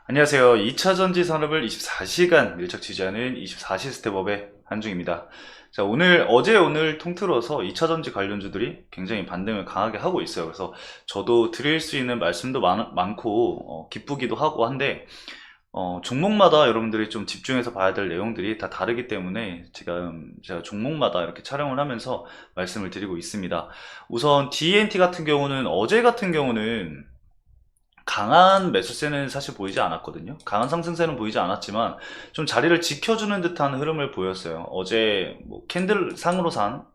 안녕하세요. 2차 전지 산업을 24시간 밀착 취재하는 24시 스텝업의 한중입니다. 자, 오늘 통틀어서 2차 전지 관련주들이 굉장히 반등을 강하게 하고 있어요. 그래서 저도 드릴 수 있는 말씀도 많고, 기쁘기도 하고 한데, 종목마다 여러분들이 좀 집중해서 봐야 될 내용들이 다 다르기 때문에 제가 종목마다 이렇게 촬영을 하면서 말씀을 드리고 있습니다. 우선 DNT 같은 경우는 어제 같은 경우는 강한 매수세는 사실 보이지 않았거든요. 강한 상승세는 보이지 않았지만 좀 자리를 지켜주는 듯한 흐름을 보였어요. 어제 뭐 캔들 상으로산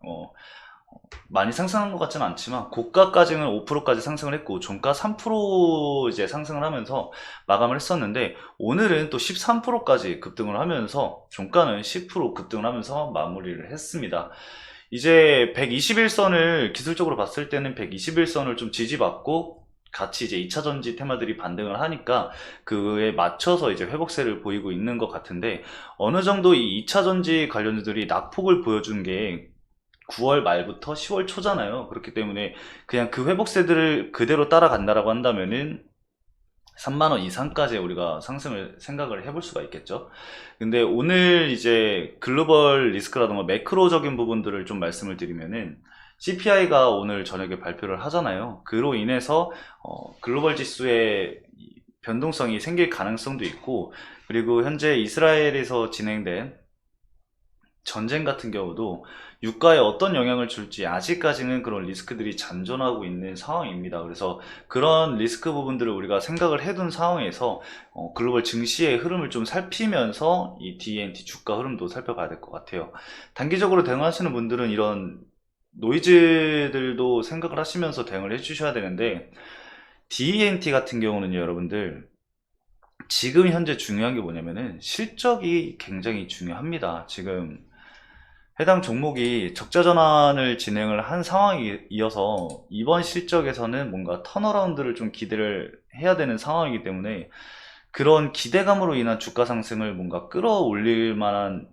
많이 상승한 것 같지는 않지만 고가까지는 5%까지 상승을 했고 종가 3% 이제 상승을 하면서 마감을 했었는데, 오늘은 또 13%까지 급등을 하면서 종가는 10% 급등을 하면서 마무리를 했습니다. 이제 121선을 기술적으로 봤을 때는 121선을 좀 지지받고 같이 이제 2차 전지 테마들이 반등을 하니까 그에 맞춰서 이제 회복세를 보이고 있는 것 같은데, 어느 정도 이 2차 전지 관련주들이 낙폭을 보여준 게 9월 말부터 10월 초잖아요. 그렇기 때문에 그냥 그 회복세들을 그대로 따라간다라고 한다면은 3만원 이상까지 우리가 상승을 생각을 해볼 수가 있겠죠. 근데 오늘 이제 글로벌 리스크라던가 매크로적인 부분들을 좀 말씀을 드리면은, CPI가 오늘 저녁에 발표를 하잖아요. 그로 인해서 글로벌 지수의 변동성이 생길 가능성도 있고, 그리고 현재 이스라엘에서 진행된 전쟁 같은 경우도 유가에 어떤 영향을 줄지 아직까지는 그런 리스크들이 잔존하고 있는 상황입니다. 그래서 그런 리스크 부분들을 우리가 생각을 해둔 상황에서 글로벌 증시의 흐름을 좀 살피면서 이 DNT 주가 흐름도 살펴봐야 될 것 같아요. 단기적으로 대응하시는 분들은 이런 노이즈들도 생각을 하시면서 대응을 해주셔야 되는데, DNT 같은 경우는요, 여러분들 지금 현재 중요한 게 뭐냐면은 실적이 굉장히 중요합니다. 지금 해당 종목이 적자 전환을 진행을 한 상황이어서 이번 실적에서는 뭔가 턴어라운드를 좀 기대를 해야 되는 상황이기 때문에, 그런 기대감으로 인한 주가 상승을 뭔가 끌어올릴 만한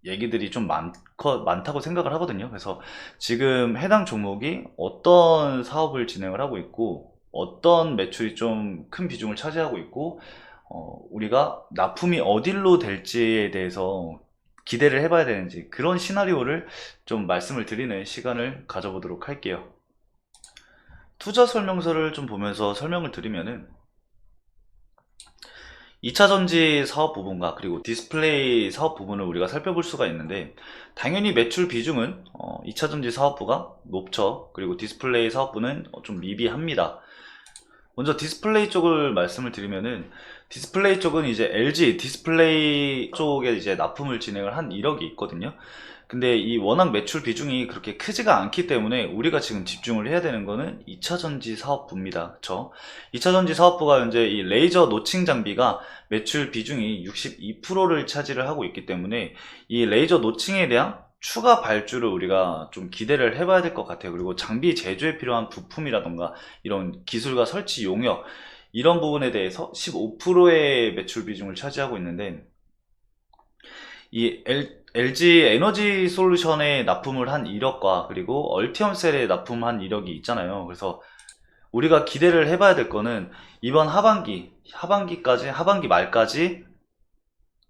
얘기들이 좀 많다고 생각을 하거든요. 그래서 지금 해당 종목이 어떤 사업을 진행을 하고 있고 어떤 매출이 좀 큰 비중을 차지하고 있고, 우리가 납품이 어디로 될지에 대해서 기대를 해봐야 되는지, 그런 시나리오를 좀 말씀을 드리는 시간을 가져보도록 할게요. 투자 설명서를 좀 보면서 설명을 드리면은, 2차 전지 사업 부분과 그리고 디스플레이 사업 부분을 우리가 살펴볼 수가 있는데, 당연히 매출 비중은 2차 전지 사업부가 높죠. 그리고 디스플레이 사업부는 좀 미비합니다. 먼저 디스플레이 쪽을 말씀을 드리면은, 디스플레이 쪽은 이제 LG 디스플레이 쪽에 이제 납품을 진행을 한 이력이 있거든요. 근데 이 워낙 매출 비중이 그렇게 크지가 않기 때문에 우리가 지금 집중을 해야 되는 거는 2차 전지 사업부입니다. 그쵸? 2차 전지 사업부가 현재 이 레이저 노칭 장비가 매출 비중이 62%를 차지를 하고 있기 때문에 이 레이저 노칭에 대한 추가 발주를 우리가 좀 기대를 해봐야 될 것 같아요. 그리고 장비 제조에 필요한 부품이라던가 이런 기술과 설치 용역, 이런 부분에 대해서 15%의 매출 비중을 차지하고 있는데, 이 LG 에너지 솔루션에 납품을 한 이력과 그리고 얼티엄셀에 납품한 이력이 있잖아요. 그래서 우리가 기대를 해봐야 될 거는 이번 하반기 말까지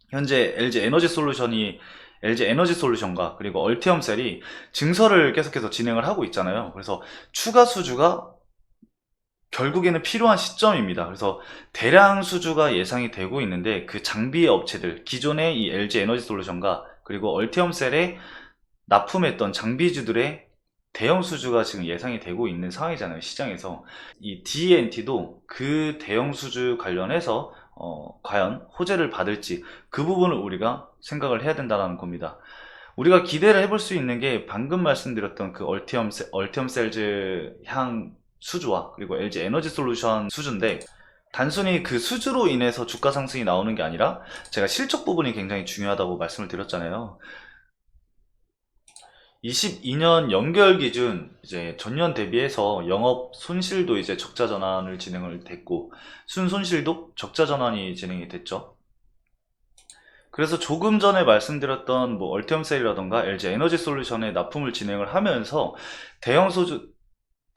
현재 LG 에너지 솔루션과 그리고 얼티엄셀이 증설을 계속해서 진행을 하고 있잖아요. 그래서 추가 수주가 결국에는 필요한 시점입니다. 그래서 대량 수주가 예상이 되고 있는데, 그 장비 업체들, 기존의 이 LG 에너지 솔루션과 그리고 얼티엄셀에 납품했던 장비주들의 대형 수주가 지금 예상이 되고 있는 상황이잖아요, 시장에서. 이 DNT도 그 대형 수주 관련해서 과연 호재를 받을지, 그 부분을 우리가 생각을 해야 된다는 겁니다. 우리가 기대를 해볼 수 있는 게 방금 말씀드렸던 그 얼티엄셀즈 향 수주와 그리고 LG 에너지 솔루션 수주인데, 단순히 그 수주로 인해서 주가 상승이 나오는 게 아니라 제가 실적 부분이 굉장히 중요하다고 말씀을 드렸잖아요. 22년 연결 기준 이제 전년 대비해서 영업 손실도 이제 적자 전환을 진행을 됐고, 순손실도 적자 전환이 진행이 됐죠. 그래서 조금 전에 말씀드렸던 뭐 얼티엄셀이라던가 LG 에너지 솔루션에 납품을 진행을 하면서 대형 수주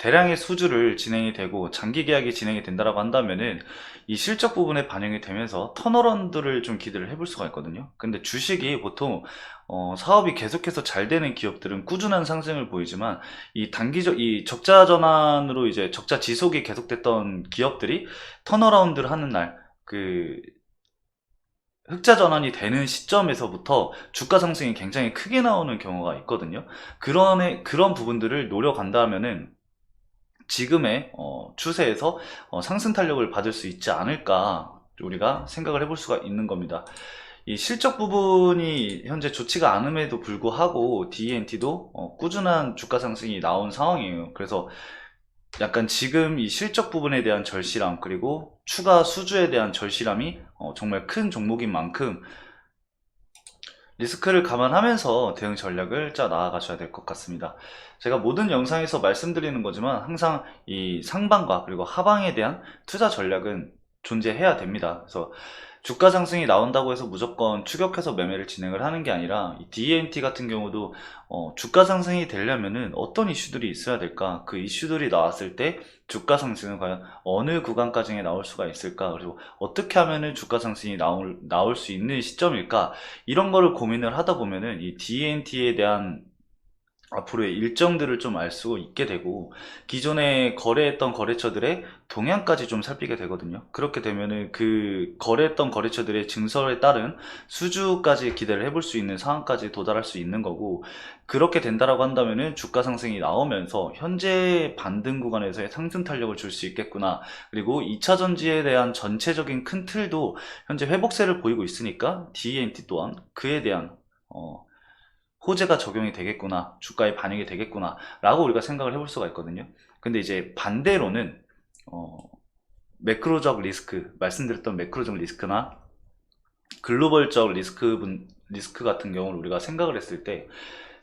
대량의 수주를 진행이 되고 장기 계약이 진행이 된다라고 한다면은 이 실적 부분에 반영이 되면서 턴어라운드를 좀 기대를 해볼 수가 있거든요. 근데 주식이 보통 사업이 계속해서 잘 되는 기업들은 꾸준한 상승을 보이지만 이 적자 전환으로 이제 적자 지속이 계속됐던 기업들이 턴어라운드를 하는 날 흑자 전환이 되는 시점에서부터 주가 상승이 굉장히 크게 나오는 경우가 있거든요. 그런 부분들을 노려간다면은 지금의 추세에서 상승 탄력을 받을 수 있지 않을까 우리가 생각을 해볼 수가 있는 겁니다. 이 실적 부분이 현재 좋지가 않음에도 불구하고 D&T도 꾸준한 주가 상승이 나온 상황이에요. 그래서 약간 지금 이 실적 부분에 대한 절실함 그리고 추가 수주에 대한 절실함이 정말 큰 종목인 만큼 리스크를 감안하면서 대응 전략을 짜 나아가셔야 될 것 같습니다. 제가 모든 영상에서 말씀드리는 거지만 항상 이 상방과 그리고 하방에 대한 투자 전략은 존재해야 됩니다. 그래서 주가 상승이 나온다고 해서 무조건 추격해서 매매를 진행을 하는 게 아니라 이 D&T 같은 경우도 주가 상승이 되려면은 어떤 이슈들이 있어야 될까? 그 이슈들이 나왔을 때 주가 상승은 과연 어느 구간까지 나올 수가 있을까? 그리고 어떻게 하면은 주가 상승이 나올 수 있는 시점일까? 이런 거를 고민을 하다 보면은 이 D&T에 대한 앞으로의 일정들을 좀 알 수 있게 되고 기존에 거래했던 거래처들의 동향까지 좀 살피게 되거든요. 그렇게 되면은 그 거래했던 거래처들의 증설에 따른 수주까지 기대를 해볼 수 있는 상황까지 도달할 수 있는 거고, 그렇게 된다라고 한다면은 주가 상승이 나오면서 현재 반등 구간에서의 상승 탄력을 줄 수 있겠구나. 그리고 2차 전지에 대한 전체적인 큰 틀도 현재 회복세를 보이고 있으니까 D&T 또한 그에 대한 호재가 적용이 되겠구나, 주가에 반영이 되겠구나 라고 우리가 생각을 해볼 수가 있거든요. 근데 이제 반대로는 매크로적 리스크, 말씀드렸던 매크로적 리스크나 글로벌적 리스크 같은 경우를 우리가 생각을 했을 때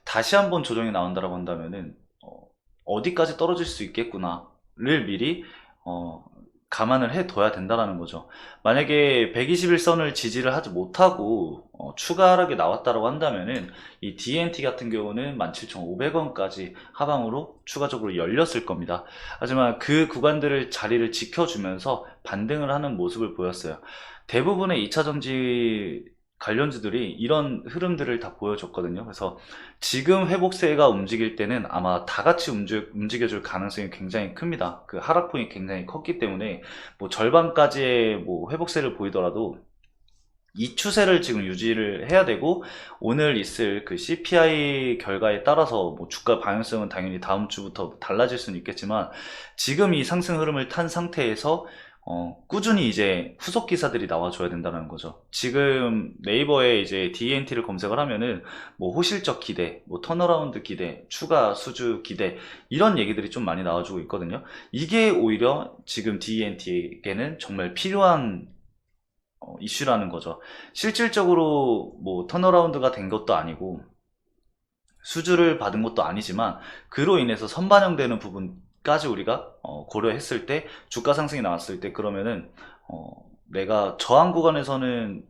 다시 한번 조정이 나온다고 한다면은 어디까지 떨어질 수 있겠구나를 미리 감안을 해둬야 된다는 거죠. 만약에 121선을 지지를 하지 못하고 추가 하락이 나왔다고 한다면은 이 D&T 같은 경우는 17,500원까지 하방으로 추가적으로 열렸을 겁니다. 하지만 그 구간들을 자리를 지켜주면서 반등을 하는 모습을 보였어요. 대부분의 2차전지 관련주들이 이런 흐름들을 다 보여줬거든요. 그래서 지금 회복세가 움직일 때는 아마 다 같이 움직여줄 가능성이 굉장히 큽니다. 그 하락폭이 굉장히 컸기 때문에 뭐 절반까지의 뭐 회복세를 보이더라도 이 추세를 지금 유지를 해야 되고, 오늘 있을 그 CPI 결과에 따라서 뭐 주가 방향성은 당연히 다음 주부터 달라질 수는 있겠지만 지금 이 상승 흐름을 탄 상태에서 꾸준히 이제 후속 기사들이 나와줘야 된다는 거죠. 지금 네이버에 이제 D&T를 검색을 하면은 뭐 호실적 기대, 뭐 턴어라운드 기대, 추가 수주 기대 이런 얘기들이 좀 많이 나와주고 있거든요. 이게 오히려 지금 D&T에게는 정말 필요한 이슈라는 거죠. 실질적으로 뭐 턴어라운드가 된 것도 아니고 수주를 받은 것도 아니지만 그로 인해서 선반영되는 부분까지 우리가 고려했을 때 주가 상승이 나왔을 때 그러면은 내가 저항 구간에서는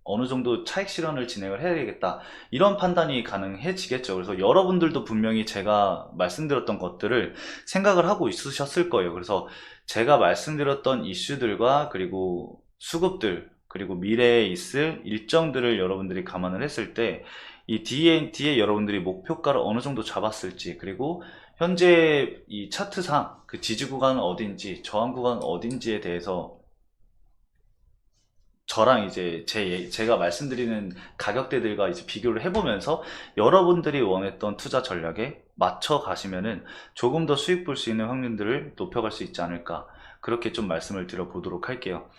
어느 정도 차익 실현을 진행을 해야 되겠다, 이런 판단이 가능해지겠죠. 그래서 여러분들도 분명히 제가 말씀드렸던 것들을 생각을 하고 있으셨을 거예요. 그래서 제가 말씀드렸던 이슈들과 그리고 수급들 그리고 미래에 있을 일정들을 여러분들이 감안을 했을 때 이 D&T에 여러분들이 목표가를 어느 정도 잡았을지, 그리고 현재 이 차트상 그 지지 구간은 어딘지 저항 구간은 어딘지에 대해서 저랑 이제 제가 말씀드리는 가격대들과 이제 비교를 해보면서 여러분들이 원했던 투자 전략에 맞춰 가시면은 조금 더 수익 볼 수 있는 확률들을 높여갈 수 있지 않을까, 그렇게 좀 말씀을 드려보도록 할게요.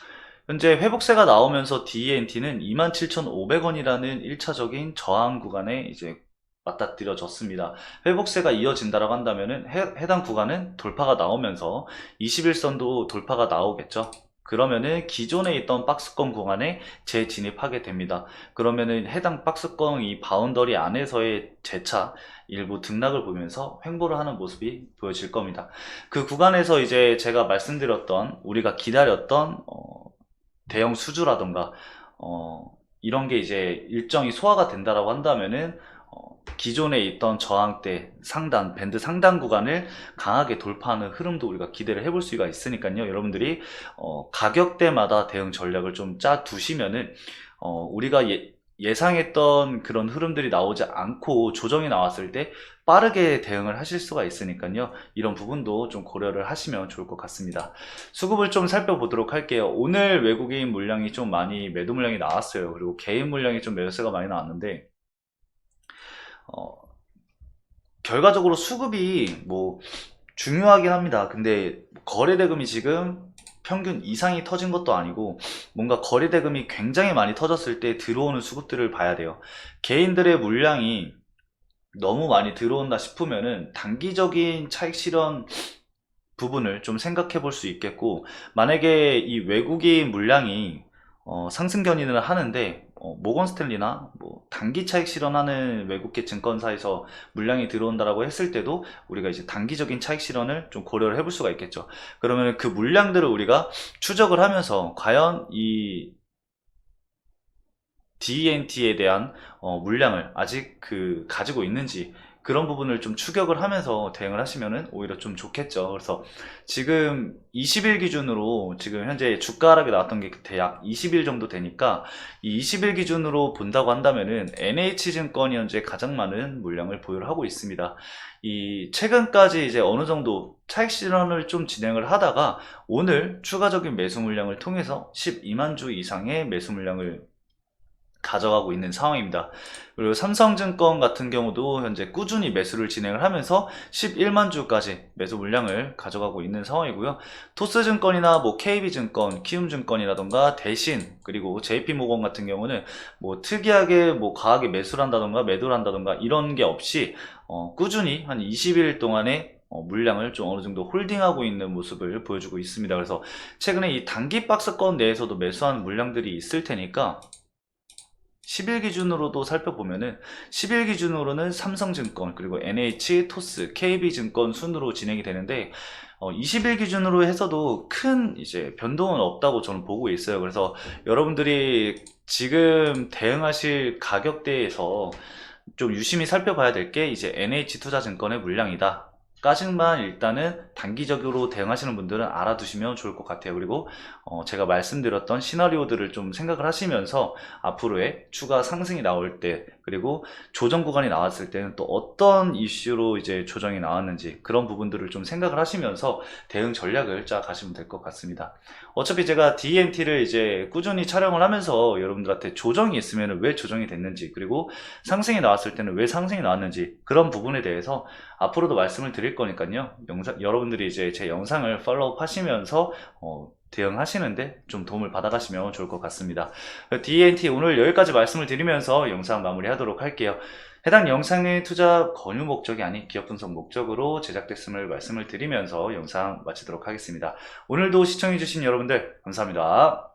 현재 회복세가 나오면서 D&T는 27,500원이라는 1차적인 저항 구간에 이제 맞닥뜨려졌습니다. 회복세가 이어진다라고 한다면은 해당 구간은 돌파가 나오면서 21선도 돌파가 나오겠죠. 그러면은 기존에 있던 박스권 구간에 재진입하게 됩니다. 그러면은 해당 박스권 이 바운더리 안에서의 재차 일부 등락을 보면서 횡보를 하는 모습이 보여질 겁니다. 그 구간에서 이제 제가 말씀드렸던 우리가 기다렸던 대형 수주라던가 이런 게 이제 일정이 소화가 된다라고 한다면은 기존에 있던 저항대 상단, 밴드 상단 구간을 강하게 돌파하는 흐름도 우리가 기대를 해볼 수가 있으니까요. 여러분들이 가격대마다 대응 전략을 좀 짜 두시면은 우리가 예상했던 그런 흐름들이 나오지 않고 조정이 나왔을 때 빠르게 대응을 하실 수가 있으니까요. 이런 부분도 좀 고려를 하시면 좋을 것 같습니다. 수급을 좀 살펴보도록 할게요. 오늘 외국인 물량이 좀 많이 매도 물량이 나왔어요. 그리고 개인 물량이 좀 매수세가 많이 나왔는데 결과적으로 수급이 뭐 중요하긴 합니다. 근데 거래대금이 지금 평균 이상이 터진 것도 아니고 뭔가 거래대금이 굉장히 많이 터졌을 때 들어오는 수급들을 봐야 돼요. 개인들의 물량이 너무 많이 들어온다 싶으면은 단기적인 차익 실현 부분을 좀 생각해 볼 수 있겠고, 만약에 이 외국인 물량이 상승 견인을 하는데 모건 스탠리나 뭐 단기 차익 실현하는 외국계 증권사에서 물량이 들어온다라고 했을 때도 우리가 이제 단기적인 차익 실현을 좀 고려를 해볼 수가 있겠죠. 그러면 그 물량들을 우리가 추적을 하면서 과연 이 DNT에 대한 물량을 아직 가지고 있는지 그런 부분을 좀 추격을 하면서 대응을 하시면은 오히려 좀 좋겠죠. 그래서 지금 20일 기준으로 지금 현재 주가 하락이 나왔던 게 대략 20일 정도 되니까 이 20일 기준으로 본다고 한다면은 NH증권이 현재 가장 많은 물량을 보유를 하고 있습니다. 이 최근까지 이제 어느 정도 차익 실현을 좀 진행을 하다가 오늘 추가적인 매수 물량을 통해서 12만 주 이상의 매수 물량을 가져가고 있는 상황입니다. 그리고 삼성증권 같은 경우도 현재 꾸준히 매수를 진행을 하면서 11만 주까지 매수 물량을 가져가고 있는 상황이고요. 토스증권이나 뭐 KB증권, 키움증권이라던가 대신 그리고 JP모건 같은 경우는 뭐 특이하게 뭐 과하게 매수를 한다던가 매도를 한다던가 이런 게 없이 꾸준히 한 20일 동안에 물량을 좀 어느 정도 홀딩하고 있는 모습을 보여주고 있습니다. 그래서 최근에 이 단기 박스권 내에서도 매수한 물량들이 있을 테니까 10일 기준으로도 살펴보면은 10일 기준으로는 삼성증권 그리고 NH, 토스, KB증권 순으로 진행이 되는데 20일 기준으로 해서도 큰 이제 변동은 없다고 저는 보고 있어요. 그래서 여러분들이 지금 대응하실 가격대에서 좀 유심히 살펴봐야 될 게 이제 NH투자증권의 물량이다 까지만 일단은 단기적으로 대응하시는 분들은 알아두시면 좋을 것 같아요. 그리고 제가 말씀드렸던 시나리오들을 좀 생각을 하시면서 앞으로의 추가 상승이 나올 때 그리고 조정 구간이 나왔을 때는 또 어떤 이슈로 이제 조정이 나왔는지 그런 부분들을 좀 생각을 하시면서 대응 전략을 짜 가시면 될 것 같습니다. 어차피 제가 DMT를 이제 꾸준히 촬영을 하면서 여러분들한테 조정이 있으면 왜 조정이 됐는지 그리고 상승이 나왔을 때는 왜 상승이 나왔는지 그런 부분에 대해서 앞으로도 말씀을 드릴 거니까요. 여러분들이 이제 제 영상을 팔로우 하시면서 대응하시는데 좀 도움을 받아가시면 좋을 것 같습니다. DNT 오늘 여기까지 말씀을 드리면서 영상 마무리하도록 할게요. 해당 영상의 투자 권유 목적이 아닌 기업 분석 목적으로 제작됐음을 말씀을 드리면서 영상 마치도록 하겠습니다. 오늘도 시청해주신 여러분들 감사합니다.